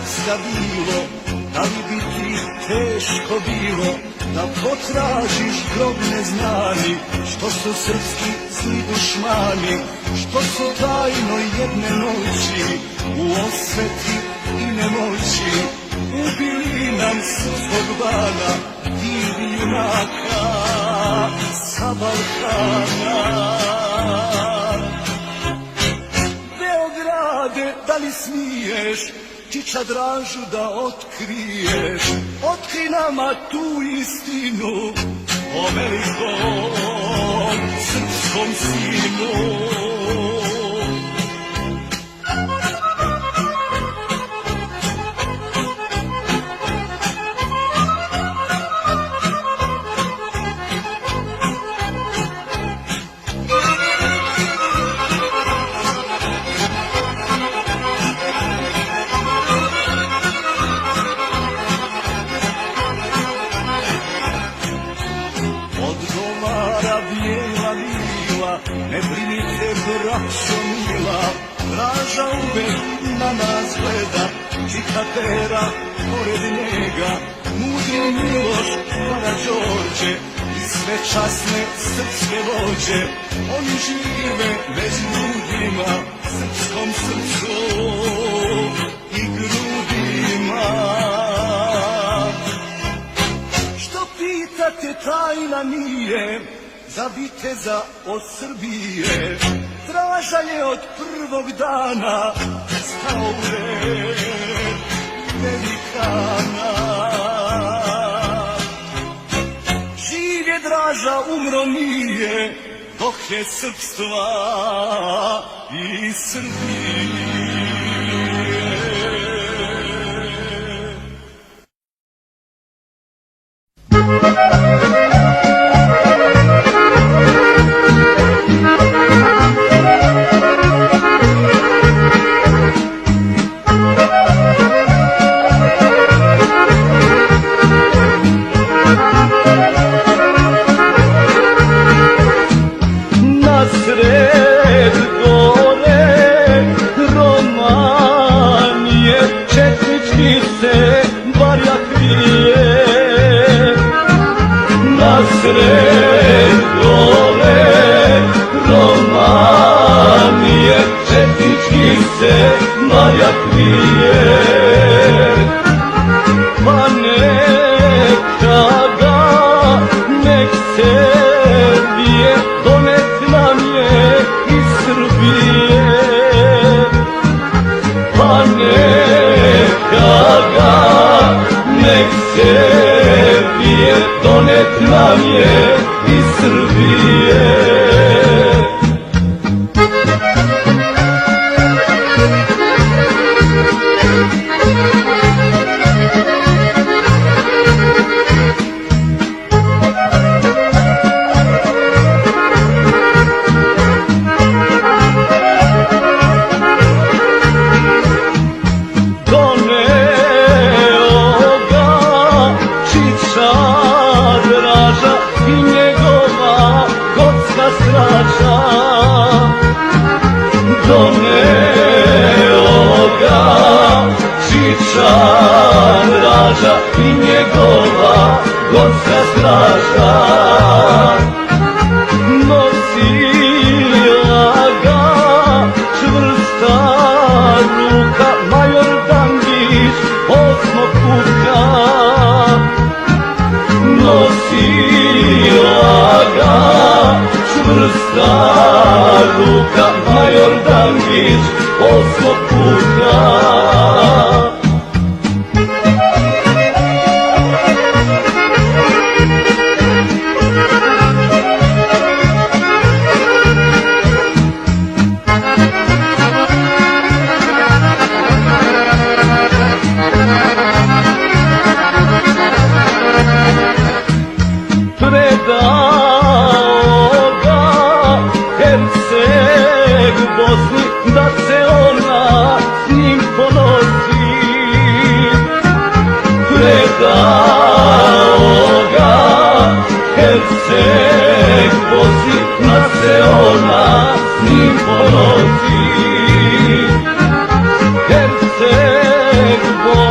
srpska bilo, da li bi ti teško bilo da potražiš grob neznani, što su srpski zli dušmani, što su tajno jedne noći u osveti i nemoći ubili nam srpskog bana, divi junaka sa Balkana. Beograde, da li smiješ Čiča Dražu da otkriješ? Otkri nama tu istinu o velikom srpskom sinu. Ne brinite, braćo mila, Draža uvek na nas gleda, čika Pera pored njega, mudri Miloš, Karađorđe i sve časne srpske vođe. Oni žive među ljudima, srpskom srcu i grudima. Što pitate, tajna nije za viteza od Srbije. Draža je od prvog dana stao u red velikana. Živ je Draža, umro nije, dok je srpstva i Srbije. Sred gole Romanije, četnički se Marja krije. Pa neka ga, nek se bije, donet nam je iz Srbije. Pa neka ga, nek se bije, donet nam je iz Srbije. Doneo ga Čiča Draža i njegova gorska straža. Nosila ga čvrsta ruka, major Dangić 8. puta. Nosila ga čvrsta ruka, major Dangić 8. puta. Bosni, da se ona s njim ponosi. Predao ga Herceg Bosni, da se ona s njim ponosi. Herceg Bosni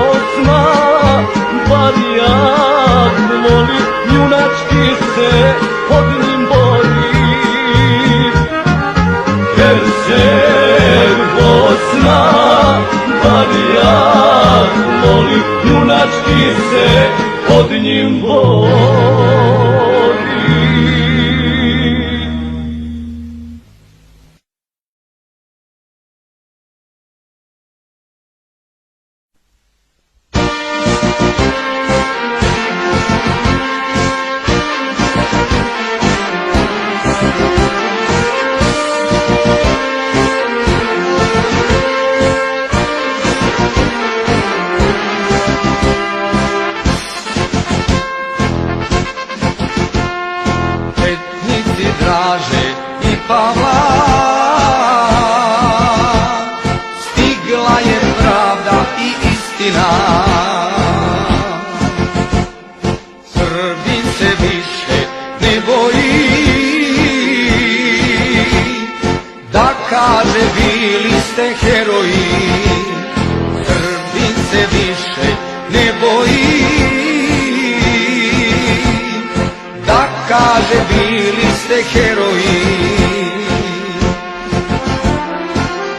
kaže bili ste heroji.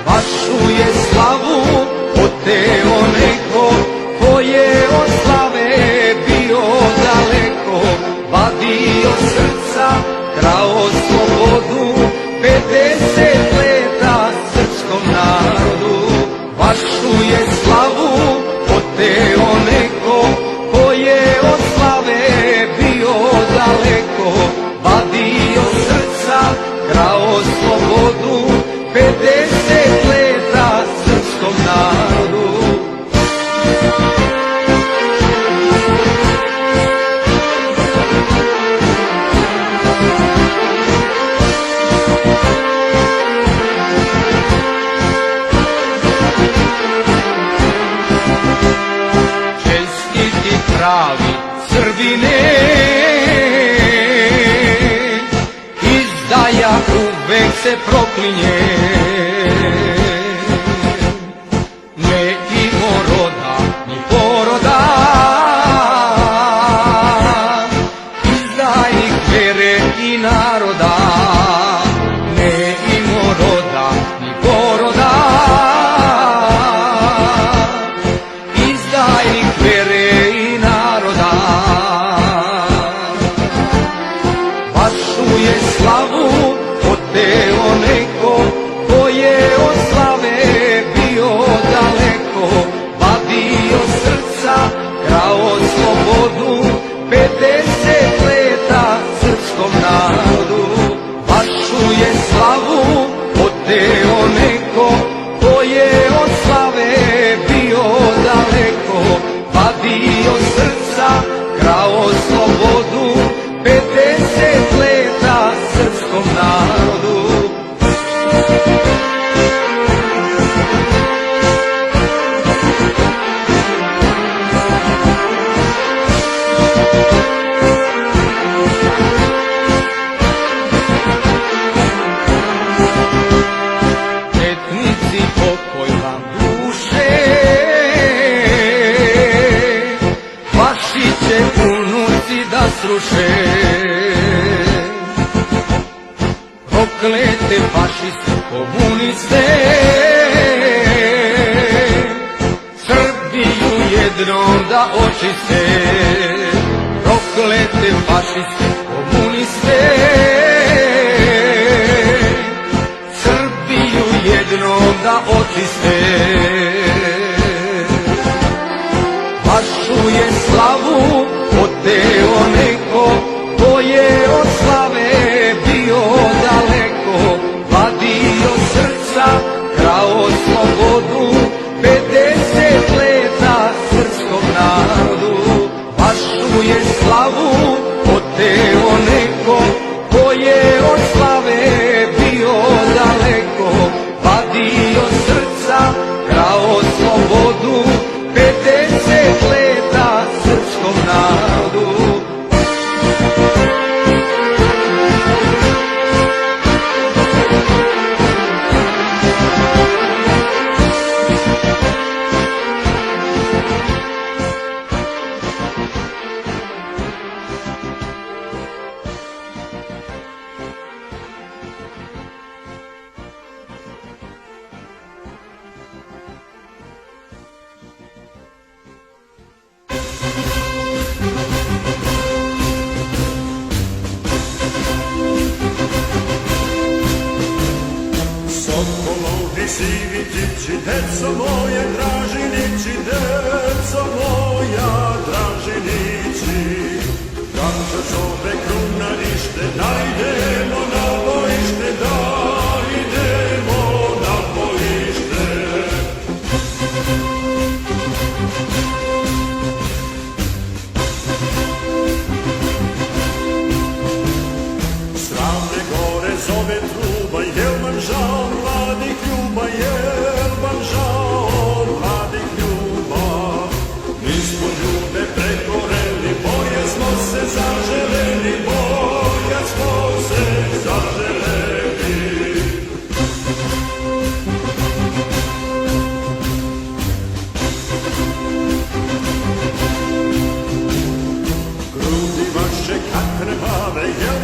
Vašu je slavu oteo neko ko je od slave bio daleko, vadio srca, krao slobodu, 50 leta srpskom narodu. Vašu je slavu oteo neko ko je od slave bio daleko, vadio srca, krao slobodu, 50 leta srpskom narodu. Čestiti pravi Srbine, izdaja uvek se proklinje. Ne imo roda ni poroda, izdajnik vere i naroda. Ne imo roda ni poroda, izdajnik vere i naroda. Vašu je slavu oteo neko ko je od slave bio daleko, vadio srca, krao slobodu, 50 leta srpskom narodu. Vašu je slavu oteo neko ko je od slave bio daleko, vadio srca, krao slobodu, 50 leta srpskom narodu. Etnici pokoj vam duše, vaši će unuci da sruše. Proklete fašiste, komuniste, Srbiju jednom da očiste. Proklete fašiste, komuniste, Srbiju jednom da očiste. Vašu je slavu oteo neko ko je od slave bio daleko, vadio srca, krao slobodu, 50 leta srpskom narodu. Vašu je slavu oteo neko ko je od slave bio daleko, vadio srca, krao slobodu, 50 leta srpskom narodu. Sokolovi sivi ptiči, deco moje, dražinići, deco moja, dražinići. Kako zove krunarište, da idemo na bojište, da idemo na bojište. Sravne gore zove truba, jel vam žao mladih ljuba, jel vam žao mladih ljuba. Mi smo ljube pregoreli, boje smo se zaželeli, boja smo se zaželeli. Grudi vaše kad krvave, jel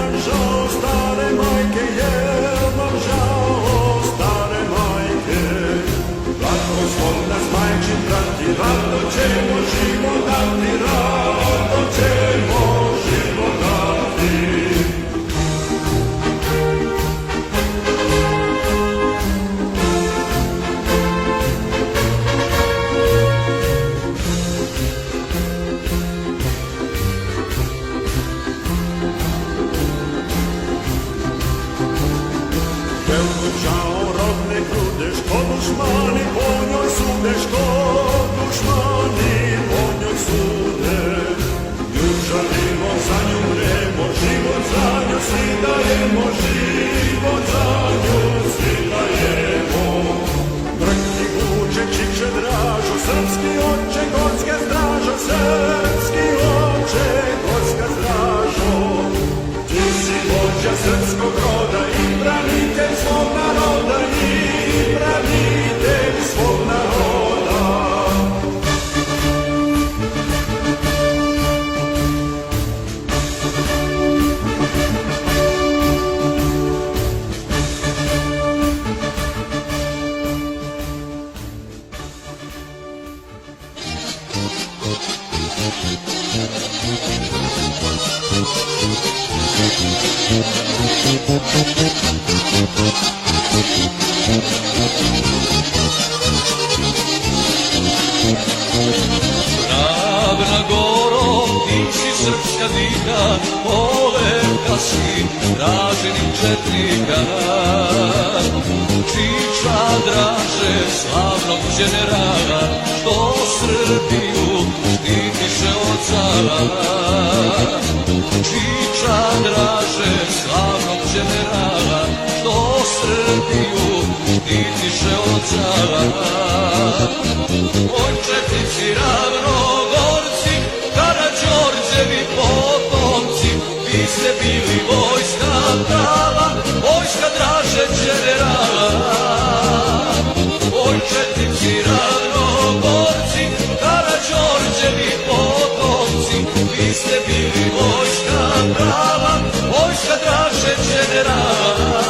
dušmani po njoj sude, što dušmani po njoj sude. Nju žalimo, za nju mremo, život za nju svi dajemo, život za nju svi dajemo. Mrkni guče, čiče dražo, srpski oče, gorska stražo, srpski oče, gorska stražo. Ti si vođa srpskog roda i branitelj svog naroda, i branitelj svog naroda. Ravna Goro, ti si srpska dika, poveka si traženim četnika. Čiča Draže, slavnog generala, što Srbiju štitiše od cara. Čiča Draže, slavnog generala, što Srbiju štitiše od cara. Oj četnici Ravnogorci, Karađorđevi potomci, vi ste bili vojska prava, vojska Draže generala. Oj četnici Ravnogorci, Karađorđevi potomci, vi ste bili vojska prava, vojska Draže generala.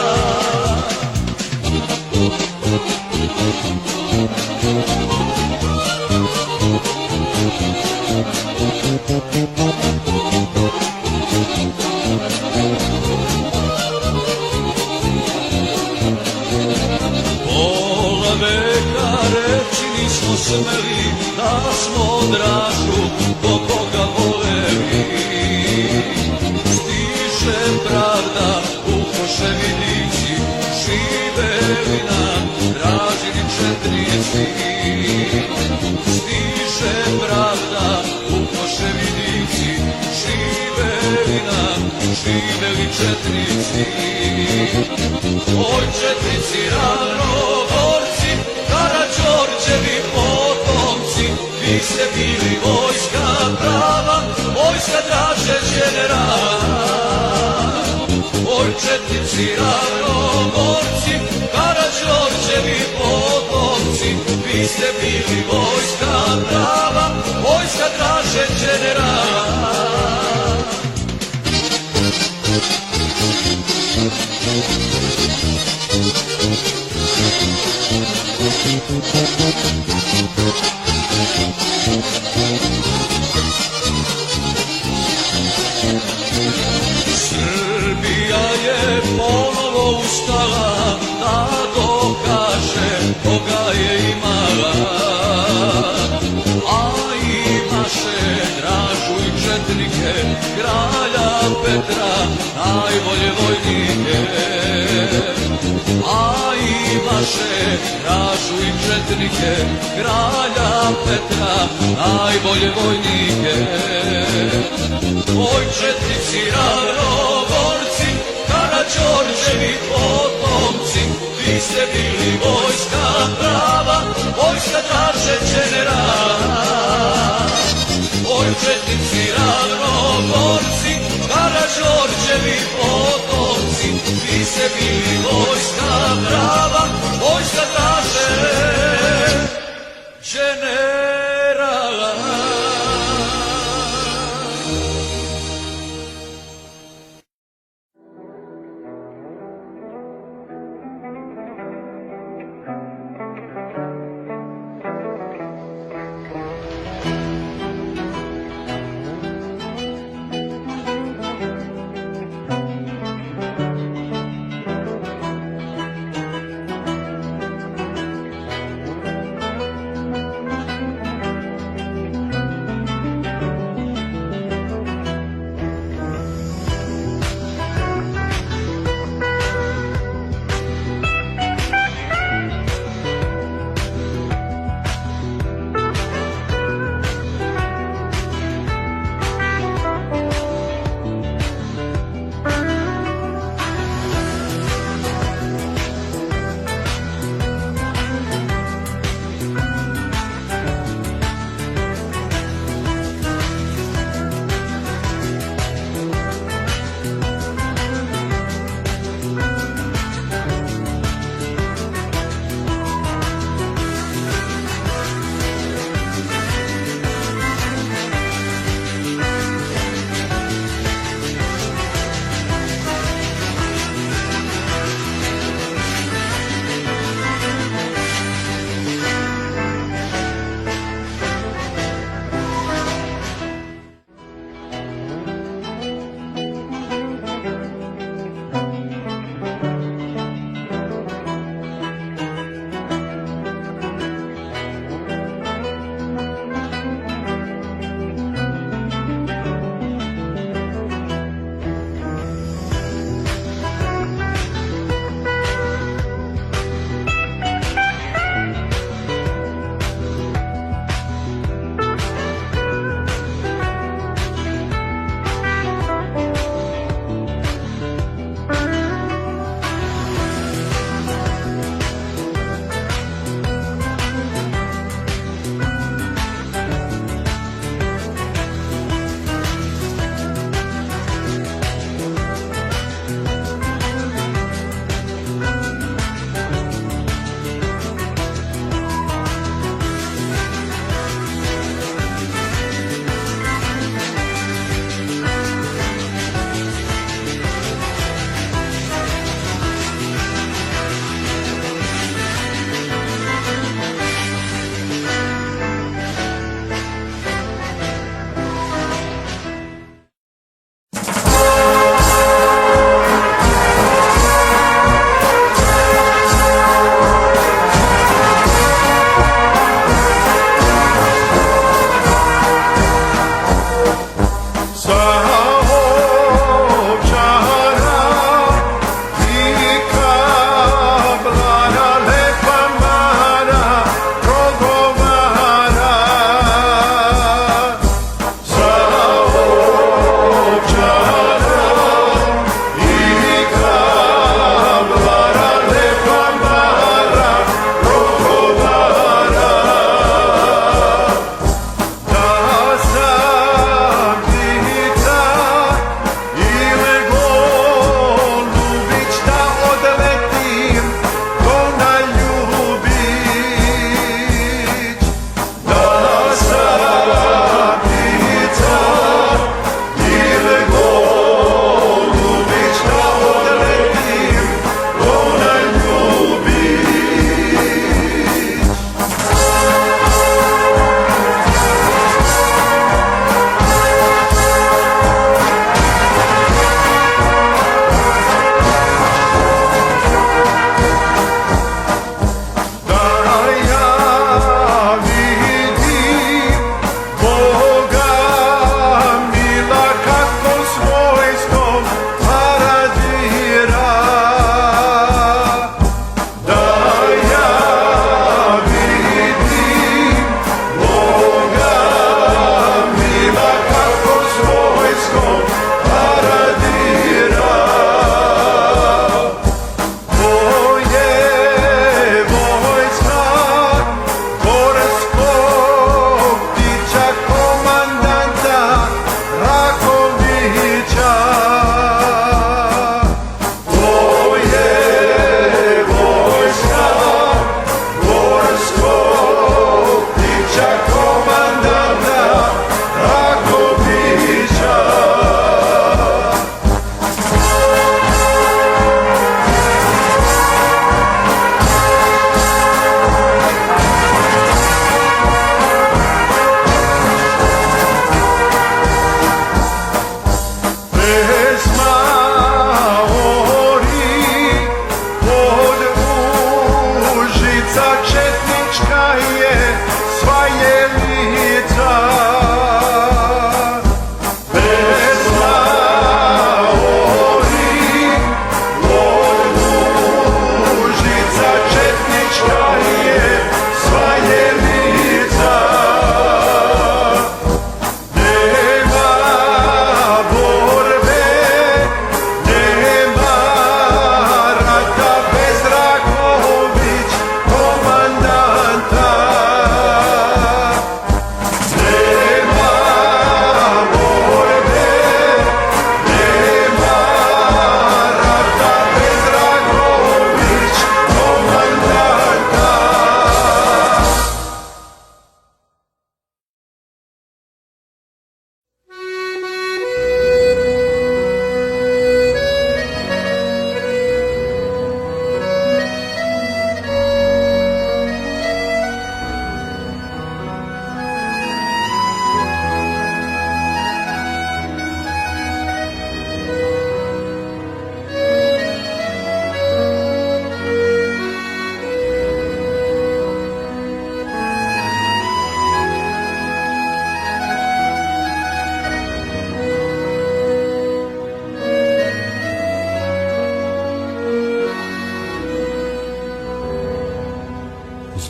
Pola veka reći nismo smeli, da smo Dražu do Boga voleli. Stiže pravda, ukoše vidići, živeli nam Dražini četnici. Stiže pravda, ukoše vidići, živeli nam, živeli četnici. Oj četnici Ravnogorci, Karađorđevi potomci, vi ste bili vojska prava, vojska Draže generala. Oj četnici Ravnogorci, Karađorđevi potomci, vi ste bili vojska prava, vojska Draže generala. Srbija je ponovo ustala da dokaže koga je imala, a imaše Dražu i četnike, kralja Petra, najbolje vojnike. A imaše Dražu i četnike, kralja Petra, najbolje vojnike. Oj četnici Ravnogorci, Karađorđevi potomci, vi ste bili vojska prava, vojska Draže generala. Oj četnici Ravnogorci, Karađorđevi potomci, vi ste bili vojska prava, vojska Draže generala.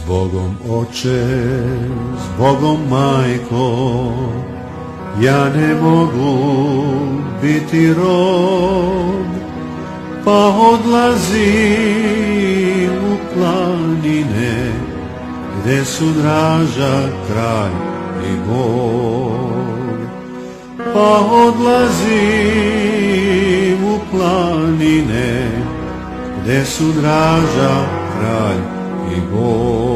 Zbogom oče, zbogom majko, ja ne mogu biti rob, pa odlazim u planine, gde su draža kraj i Bog. Pa odlazim u planine, gde su draža kraj i Bog.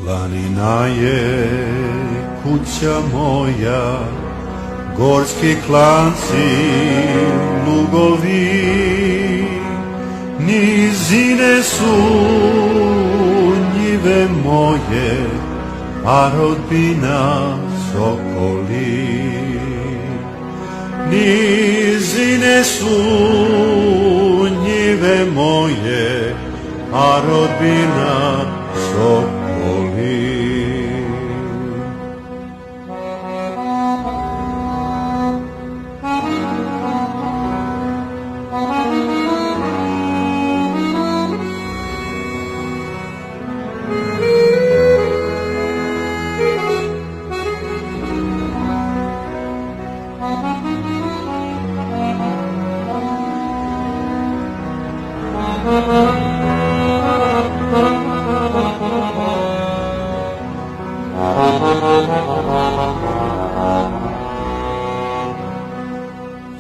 Planina je kuća moja, gorski klanci, lugovi, nizine su njive moje, a rodbina sokoli. Nizine su njive moje, a rodbina sokoli.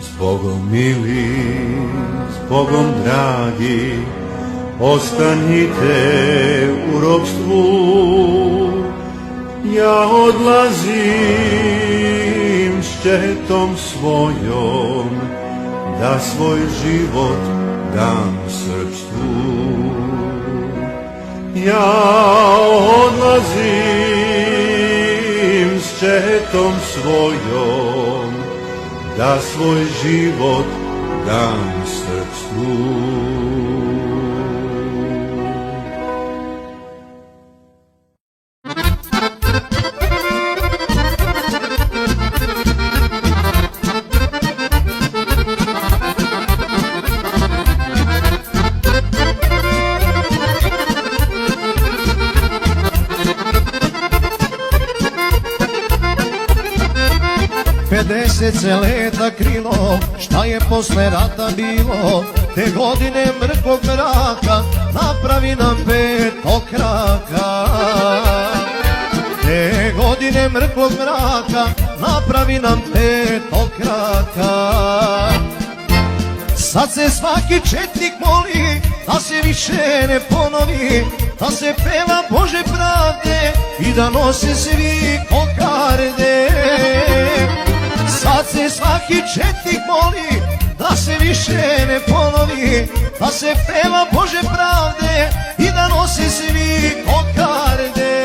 Zbogom mili, zbogom dragi, ostanite u ropstvu. Ja odlazim s četom svojom, da svoj život dam srpstvu. Ja odlazim s četom svojom, da svoj život dam srpstvu. Desece leta krilo, šta je posle rata bilo, te godine mrkog mraka, napravi nam petokraka. Te godine mrkog mraka, napravi nam petokraka. Sad se svaki četnik moli, da se više ne ponovi, da se peva Bože pravde i da nose svi kokarde. Sad se svaki četnik moli, da se više ne ponovi, da se peva Bože pravde i da nose svi kokarde.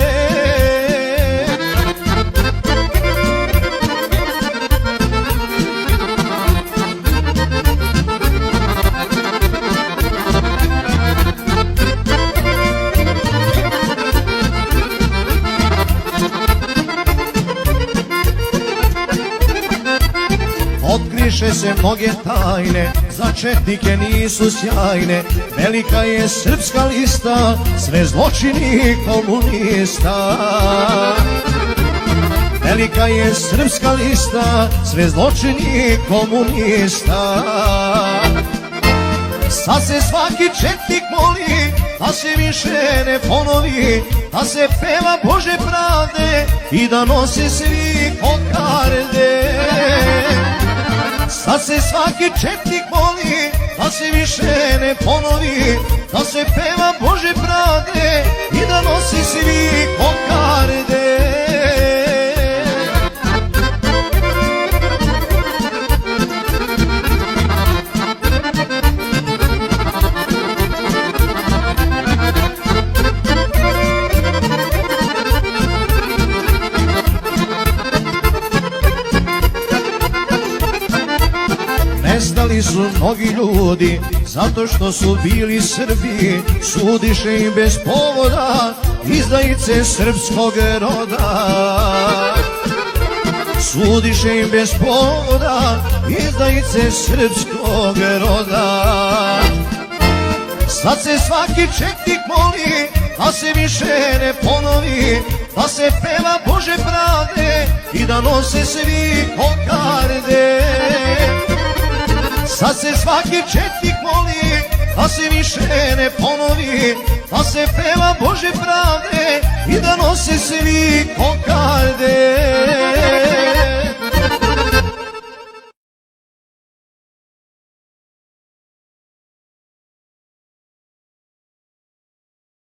Otkriše se mnoge tajne, za četnike nisu sjajne. Velika je srpska lista, sve zločini komunista. Velika je srpska lista, sve zločini komunista. Sad se svaki četnik moli, da se više ne ponovi, da se peva Bože pravde i da nose svi kokarde. Sad se svaki četnik moli, da se više ne ponovi, da se peva Bože pravde i da nosi svi kokarde. Ubijali su mnogi ljudi zato što su bili Srbi, sudiše im bez povoda izdajice srpskog roda. Sudiše im bez povoda izdajice srpskog roda. Sad se svaki četnik moli da se više ne ponovi, da se peva Bože pravde i da nose svi kokarde. Sad se svaki četnik moli da se više ne ponovi, da se peva Bože pravde i da nose svi kokarde.